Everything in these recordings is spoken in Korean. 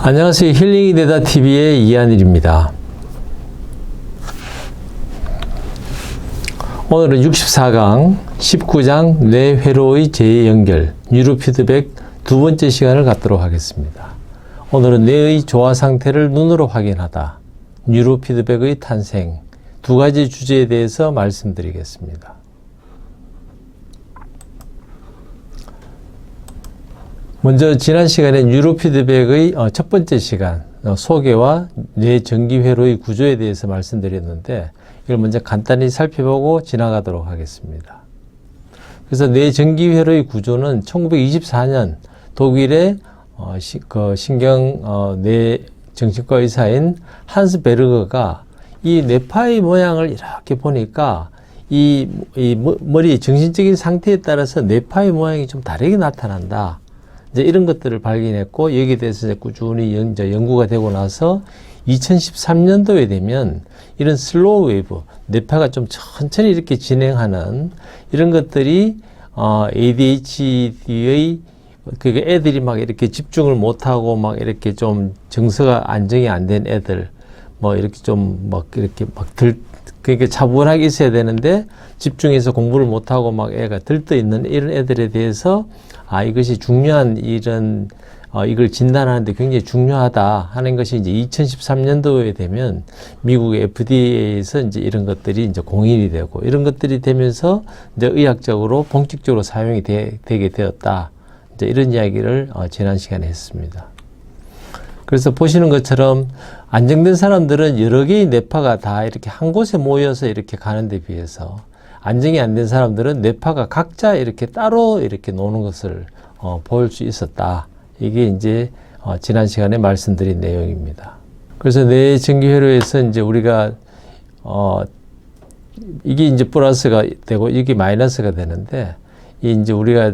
안녕하세요. 힐링이 되다 TV의 이한일입니다. 오늘은 64강 19장 뇌회로의 재연결 뉴로피드백 두 번째 시간을 갖도록 하겠습니다. 오늘은 뇌의 조화 상태를 눈으로 확인하다, 뉴로피드백의 탄생 두 가지 주제에 대해서 말씀드리겠습니다. 먼저 지난 시간에 뉴로피드백의 첫 번째 시간 소개와 뇌전기회로의 구조에 대해서 말씀드렸는데 이걸 먼저 간단히 살펴보고 지나가도록 하겠습니다. 그래서 뇌전기회로의 구조는 1924년 독일의 뇌정신과 의사인 한스 베르거가 이 뇌파의 모양을 이렇게 보니까 이 머리의 정신적인 상태에 따라서 뇌파의 모양이 좀 다르게 나타난다. 이제 이런 것들을 발견했고, 여기에 대해서 이제 꾸준히 연구가 되고 나서 2013년도에 되면 이런 슬로우 웨이브, 뇌파가 좀 천천히 이렇게 진행하는 이런 것들이 ADHD의 그러니까 애들이 막 이렇게 집중을 못하고 막 이렇게 좀 정서가 안정이 안 된 애들, 뭐 이렇게 좀 막 이렇게 그러니까 차분하게 있어야 되는데 집중해서 공부를 못하고 막 애가 들떠 있는 이런 애들에 대해서 이것이 중요한 이걸 진단하는데 굉장히 중요하다 하는 것이 이제 2013년도에 되면 미국의 FDA에서 이제 이런 것들이 이제 공인이 되고 이런 것들이 되면서 이제 의학적으로 본격적으로 사용이 되게 되었다. 이제 이런 이야기를 지난 시간에 했습니다. 그래서 보시는 것처럼 안정된 사람들은 여러 개의 뇌파가 다 이렇게 한 곳에 모여서 이렇게 가는 데 비해서 안정이 안 된 사람들은 뇌파가 각자 이렇게 따로 이렇게 노는 것을 볼 수 있었다. 이게 이제 지난 시간에 말씀드린 내용입니다. 그래서 뇌전기회로에서 이제 우리가 이게 이제 플러스가 되고 이게 마이너스가 되는데 이제 우리가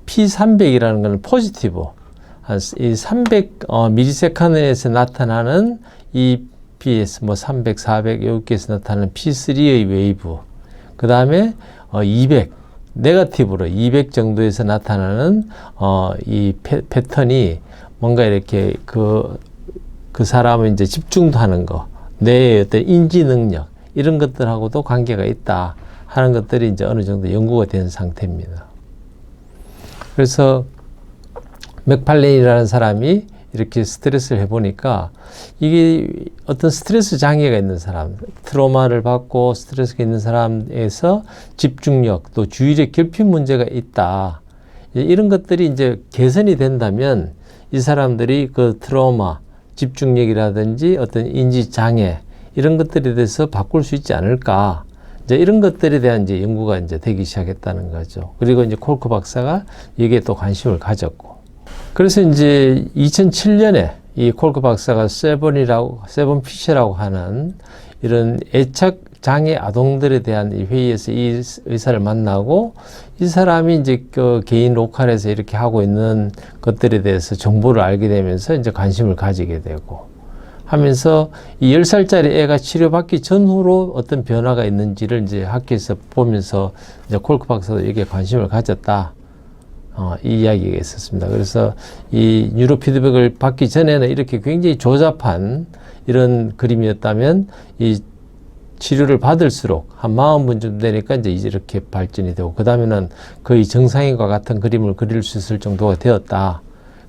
P300이라는 건 포지티브 이 300 미리세컨드에서 나타나는 이 PS 300, 400 여기에서 나타나는 P3의 웨이브, 그 다음에 200 네거티브로 200 정도에서 나타나는 이 패턴이 뭔가 이렇게 그 사람은 이제 집중도 하는 거, 뇌의 어떤 인지 능력 이런 것들하고도 관계가 있다 하는 것들이 이제 어느 정도 연구가 된 상태입니다. 그래서 맥팔레인이라는 사람이 이렇게 스트레스를 해보니까 이게 어떤 스트레스 장애가 있는 사람, 트라우마를 받고 스트레스가 있는 사람에서 집중력 또 주의력 결핍 문제가 있다. 이런 것들이 이제 개선이 된다면 이 사람들이 그 트라우마, 집중력이라든지 어떤 인지 장애 이런 것들에 대해서 바꿀 수 있지 않을까. 이제 이런 것들에 대한 이제 연구가 이제 되기 시작했다는 거죠. 그리고 이제 콜크 박사가 여기에 또 관심을 가졌고. 그래서 이제 2007년에 이 콜크 박사가 세븐피쉬라고 하는 이런 애착 장애 아동들에 대한 이 회의에서 이 의사를 만나고 이 사람이 이제 그 개인 로컬에서 이렇게 하고 있는 것들에 대해서 정보를 알게 되면서 이제 관심을 가지게 되고 하면서 이 10살짜리 애가 치료받기 전후로 어떤 변화가 있는지를 이제 학교에서 보면서 이제 콜크 박사도 여기에 관심을 가졌다. 이 이야기가 있었습니다. 그래서 이 뉴로 피드백을 받기 전에는 이렇게 굉장히 조잡한 이런 그림이었다면 이 치료를 받을수록 한 40분쯤 되니까 이제 이렇게 발전이 되고 그 다음에는 거의 정상인과 같은 그림을 그릴 수 있을 정도가 되었다.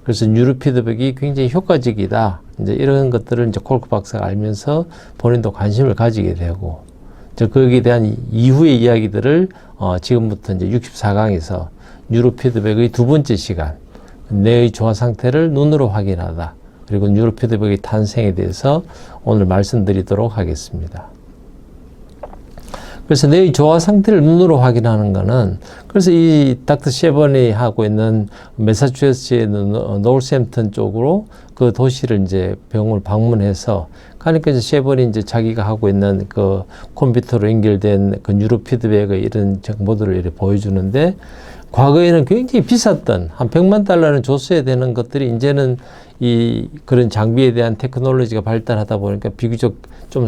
그래서 뉴로 피드백이 굉장히 효과적이다. 이제 이런 것들을 이제 콜크 박사가 알면서 본인도 관심을 가지게 되고 이제 거기에 대한 이후의 이야기들을 지금부터 이제 64강에서 뉴로 피드백의 두 번째 시간, 뇌의 조화 상태를 눈으로 확인하다. 그리고 뉴로 피드백의 탄생에 대해서 오늘 말씀드리도록 하겠습니다. 그래서 뇌의 조화 상태를 눈으로 확인하는 거는 그래서 이 닥터 셰버니 하고 있는 매사추세츠의 노울샘튼 쪽으로 그 도시를 이제 병원을 방문해서 그러니까 이제 셰버니 이제 자기가 하고 있는 그 컴퓨터로 연결된 그 뉴로 피드백의 이런 정보들을 이렇게 보여주는데 과거에는 굉장히 비쌌던 한 100만 달러는 줬어야 되는 것들이 이제는 그런 장비에 대한 테크놀로지가 발달하다 보니까 비교적 좀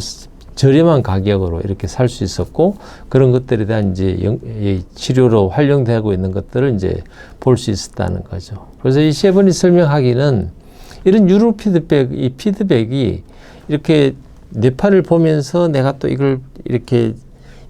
저렴한 가격으로 이렇게 살 수 있었고 그런 것들에 대한 이제 치료로 활용되고 있는 것들을 이제 볼 수 있었다는 거죠. 그래서 이 셰번이 설명하기는 이런 뉴로 피드백, 이 피드백이 이렇게 뇌파를 보면서 내가 또 이걸 이렇게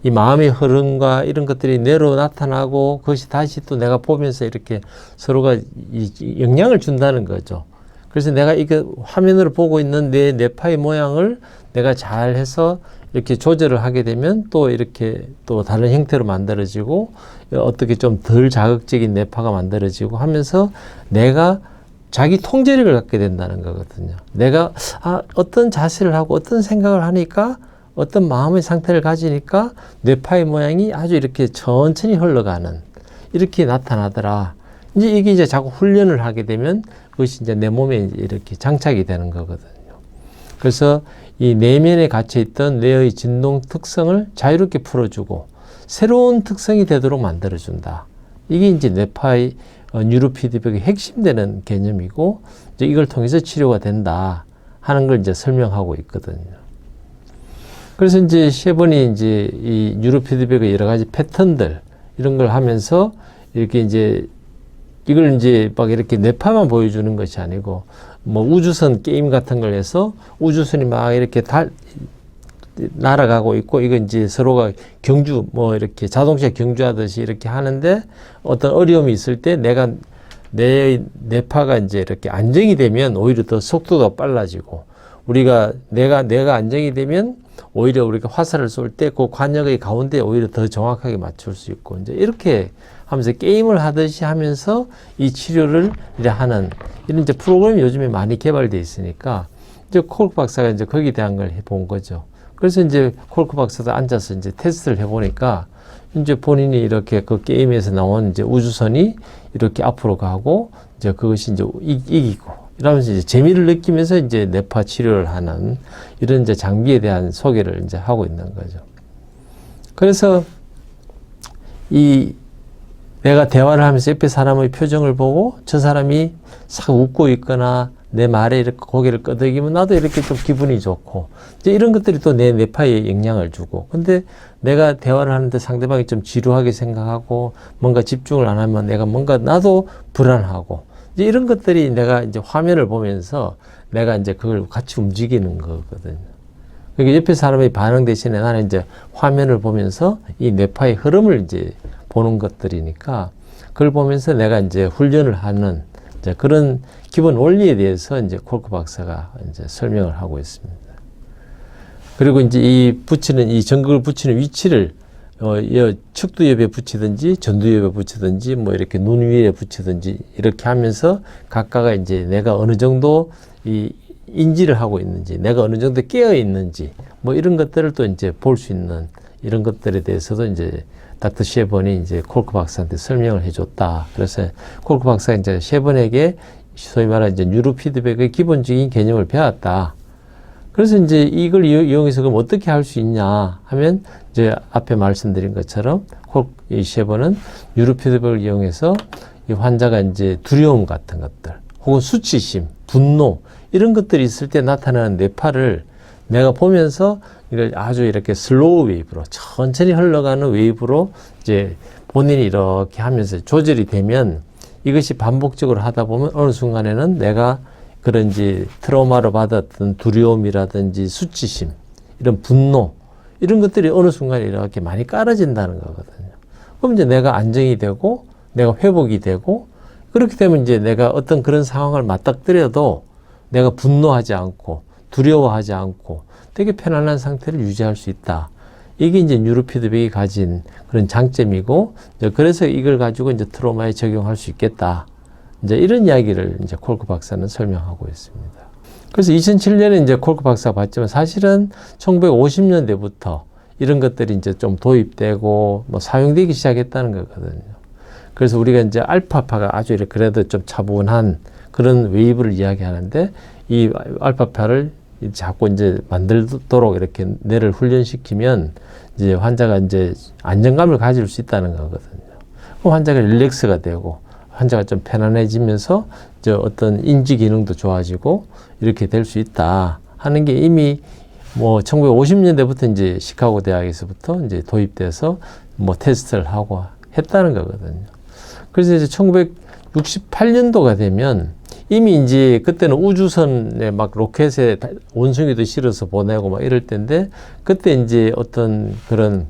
이 마음의 흐름과 이런 것들이 뇌로 나타나고 그것이 다시 또 내가 보면서 이렇게 서로가 이 영향을 준다는 거죠. 그래서 내가 이거 화면으로 보고 있는 내 뇌파의 모양을 내가 잘 해서 이렇게 조절을 하게 되면 또 이렇게 또 다른 형태로 만들어지고 어떻게 좀 덜 자극적인 뇌파가 만들어지고 하면서 내가 자기 통제력을 갖게 된다는 거거든요. 내가 어떤 자세를 하고 어떤 생각을 하니까 어떤 마음의 상태를 가지니까 뇌파의 모양이 아주 이렇게 천천히 흘러가는 이렇게 나타나더라. 이제 이게 이제 자꾸 훈련을 하게 되면 그것이 이제 내 몸에 이렇게 장착이 되는 거거든요. 그래서 이 내면에 갇혀 있던 뇌의 진동 특성을 자유롭게 풀어주고 새로운 특성이 되도록 만들어준다. 이게 이제 뇌파의 뉴로 피드백의 핵심되는 개념이고 이제 이걸 통해서 치료가 된다 하는 걸 이제 설명하고 있거든요. 그래서 이제 셰번이 이제 이 뉴로 피드백의 여러 가지 패턴들 이런 걸 하면서 이렇게 이제 이걸 이제 막 이렇게 뇌파만 보여주는 것이 아니고 뭐 우주선 게임 같은 걸 해서 우주선이 막 이렇게 날아가고 있고 이거 이제 서로가 경주 뭐 이렇게 자동차 경주하듯이 이렇게 하는데 어떤 어려움이 있을 때 내 뇌파가 이제 이렇게 안정이 되면 오히려 더 속도가 빨라지고 내가 안정이 되면 오히려 우리가 화살을 쏠 때 그 관역의 가운데 오히려 더 정확하게 맞출 수 있고 이제 이렇게 하면서 게임을 하듯이 하면서 이 치료를 이제 하는 이런 이제 프로그램이 요즘에 많이 개발되어 있으니까 이제 콜크 박사가 이제 거기에 대한 걸 해본 거죠. 그래서 이제 콜크 박사도 앉아서 이제 테스트를 해보니까 이제 본인이 이렇게 그 게임에서 나온 이제 우주선이 이렇게 앞으로 가고 이제 그것이 이제 이기고 이러면서 이제 재미를 느끼면서 이제 뇌파 치료를 하는 이런 이제 장비에 대한 소개를 이제 하고 있는 거죠. 그래서 내가 대화를 하면서 옆에 사람의 표정을 보고 저 사람이 싹 웃고 있거나 내 말에 이렇게 고개를 끄덕이면 나도 이렇게 좀 기분이 좋고 이제 이런 것들이 또 내 뇌파에 영향을 주고 근데 내가 대화를 하는데 상대방이 좀 지루하게 생각하고 뭔가 집중을 안 하면 내가 뭔가 나도 불안하고 이제 이런 것들이 내가 이제 화면을 보면서 내가 이제 그걸 같이 움직이는 거거든요. 그러니까 옆에 사람의 반응 대신에 나는 이제 화면을 보면서 이 뇌파의 흐름을 이제 보는 것들이니까 그걸 보면서 내가 이제 훈련을 하는 이제 그런 기본 원리에 대해서 이제 콜크 박사가 이제 설명을 하고 있습니다. 그리고 이제 이 전극을 붙이는 위치를 척두엽에 붙이든지 전두엽에 붙이든지 뭐 이렇게 눈 위에 붙이든지 이렇게 하면서 각각가 이제 내가 어느 정도 인지를 하고 있는지 내가 어느 정도 깨어 있는지 뭐 이런 것들을 또 이제 볼 수 있는 이런 것들에 대해서도 이제 닥터 셰번이 이제 콜크 박사한테 설명을 해줬다. 그래서 콜크 박사가 이제 셰번에게 소위 말하는 이제 뉴로 피드백의 기본적인 개념을 배웠다. 그래서 이제 이걸 이용해서 그럼 어떻게 할 수 있냐 하면 이제 앞에 말씀드린 것처럼 이 셰번은 뉴로 피드백을 이용해서 이 환자가 이제 두려움 같은 것들 혹은 수치심, 분노 이런 것들이 있을 때 나타나는 뇌파를 내가 보면서 이걸 아주 이렇게 슬로우 웨이브로 천천히 흘러가는 웨이브로 이제 본인이 이렇게 하면서 조절이 되면 이것이 반복적으로 하다 보면 어느 순간에는 내가 그런 이제 트라우마로 받았던 두려움이라든지 수치심, 이런 분노 이런 것들이 어느 순간에 이렇게 많이 깔아진다는 거거든요. 그럼 이제 내가 안정이 되고 내가 회복이 되고 그렇게 되면 이제 내가 어떤 그런 상황을 맞닥뜨려도 내가 분노하지 않고 두려워하지 않고 되게 편안한 상태를 유지할 수 있다. 이게 이제 뉴로 피드백이 가진 그런 장점이고, 이제 그래서 이걸 가지고 이제 트라우마에 적용할 수 있겠다. 이제 이런 이야기를 이제 콜크 박사는 설명하고 있습니다. 그래서 2007년에 이제 콜크 박사가 봤지만 사실은 1950년대부터 이런 것들이 이제 좀 도입되고 뭐 사용되기 시작했다는 거거든요. 그래서 우리가 이제 알파파가 아주 이렇게 그래도 좀 차분한 그런 웨이브를 이야기하는데 이 알파파를 자꾸 이제 만들도록 이렇게 뇌를 훈련시키면 이제 환자가 이제 안정감을 가질 수 있다는 거거든요. 그럼 환자가 릴렉스가 되고 환자가 좀 편안해지면서 이제 어떤 인지 기능도 좋아지고 이렇게 될 수 있다 하는 게 이미 뭐 1950년대부터 이제 시카고 대학에서부터 이제 도입돼서 뭐 테스트를 하고 했다는 거거든요. 그래서 이제 1968년도가 되면 이미 이제 그때는 우주선에 막 로켓에 원숭이도 실어서 보내고 막 이럴 때인데, 그때 이제 어떤 그런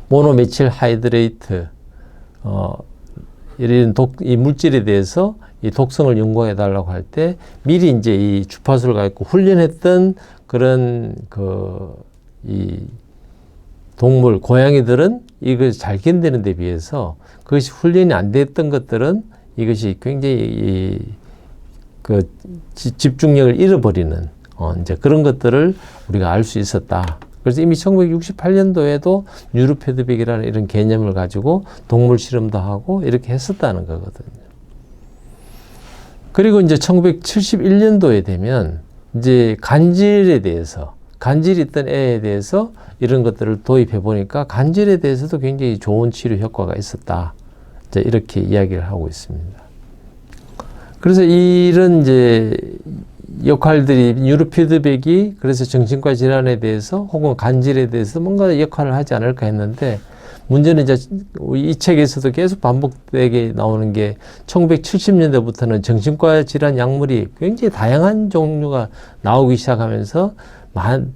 모노메칠 하이드레이트, 이런 이 물질에 대해서 이 독성을 연구해 달라고 할 때 미리 이제 이 주파수를 갖고 훈련했던 그런 이 동물, 고양이들은 이걸 잘 견디는 데 비해서 그것이 훈련이 안 됐던 것들은 이것이 굉장히 집중력을 잃어버리는 이제 그런 것들을 우리가 알 수 있었다. 그래서 이미 1968년도에도 뉴로 피드백이라는 이런 개념을 가지고 동물 실험도 하고 이렇게 했었다는 거거든요. 그리고 이제 1971년도에 되면 이제 간질에 대해서, 간질이 있던 애에 대해서 이런 것들을 도입해 보니까 간질에 대해서도 굉장히 좋은 치료 효과가 있었다. 이제 이렇게 이야기를 하고 있습니다. 그래서 이런 이제 역할들이 뉴로 피드백이 그래서 정신과 질환에 대해서 혹은 간질에 대해서 뭔가 역할을 하지 않을까 했는데, 문제는 이제 이 책에서도 계속 반복되게 나오는 게 1970년대부터는 정신과 질환 약물이 굉장히 다양한 종류가 나오기 시작하면서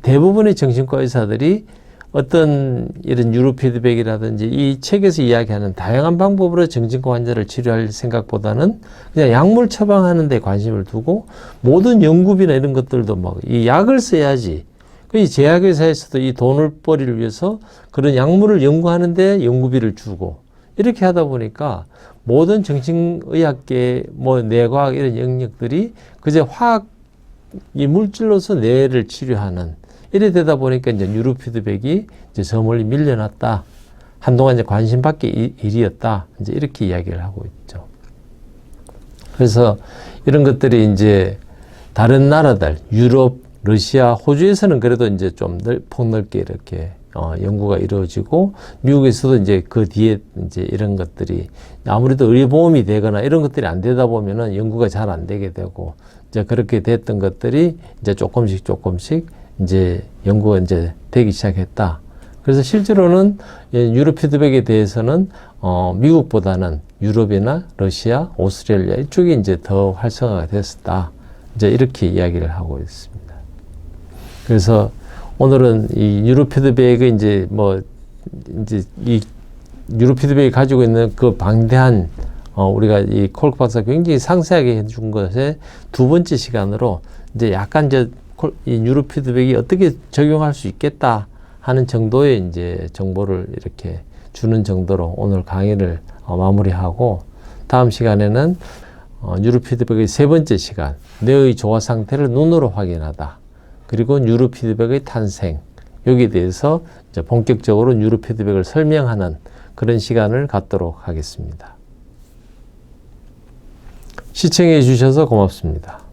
대부분의 정신과 의사들이 어떤 이런 뉴로 피드백이라든지 이 책에서 이야기하는 다양한 방법으로 정신과 환자를 치료할 생각보다는 그냥 약물 처방하는 데 관심을 두고, 모든 연구비나 이런 것들도 막 이 약을 써야지. 이 제약회사에서도 이 돈벌이를 위해서 그런 약물을 연구하는데 연구비를 주고, 이렇게 하다 보니까 모든 정신의학계, 뇌과학 이런 영역들이 그저 이 물질로서 뇌를 치료하는, 이래 되다 보니까 이제 뉴로 피드백이 이제 저 멀리 밀려났다. 한동안 이제 관심 밖의 일이었다. 이제 이렇게 이야기를 하고 있죠. 그래서 이런 것들이 이제 다른 나라들, 유럽, 러시아, 호주에서는 그래도 이제 좀 폭넓게 이렇게 연구가 이루어지고, 미국에서도 이제 그 뒤에 이제 이런 것들이 아무래도 의료보험이 되거나 이런 것들이 안 되다 보면은 연구가 잘 안 되게 되고, 이제 그렇게 됐던 것들이 이제 조금씩 이제 연구가 이제 되기 시작했다. 그래서 실제로는 뉴로 피드백에 대해서는 미국보다는 유럽이나 러시아, 오스트레일리아 이쪽이 이제 더 활성화가 됐었다. 이제 이렇게 이야기를 하고 있습니다. 그래서 오늘은 이 뉴로 피드백의 이제 이 뉴로 피드백이 가지고 있는 그 방대한 우리가 이 콜크 박사가 굉장히 상세하게 해준 것의 두 번째 시간으로 이제 약간 이제 이 뉴로 피드백이 어떻게 적용할 수 있겠다 하는 정도의 이제 정보를 이렇게 주는 정도로 오늘 강의를 마무리하고, 다음 시간에는 뉴로 피드백의 세 번째 시간, 뇌의 조화 상태를 눈으로 확인하다. 그리고 뉴로 피드백의 탄생, 여기에 대해서 이제 본격적으로 뉴로 피드백을 설명하는 그런 시간을 갖도록 하겠습니다. 시청해 주셔서 고맙습니다.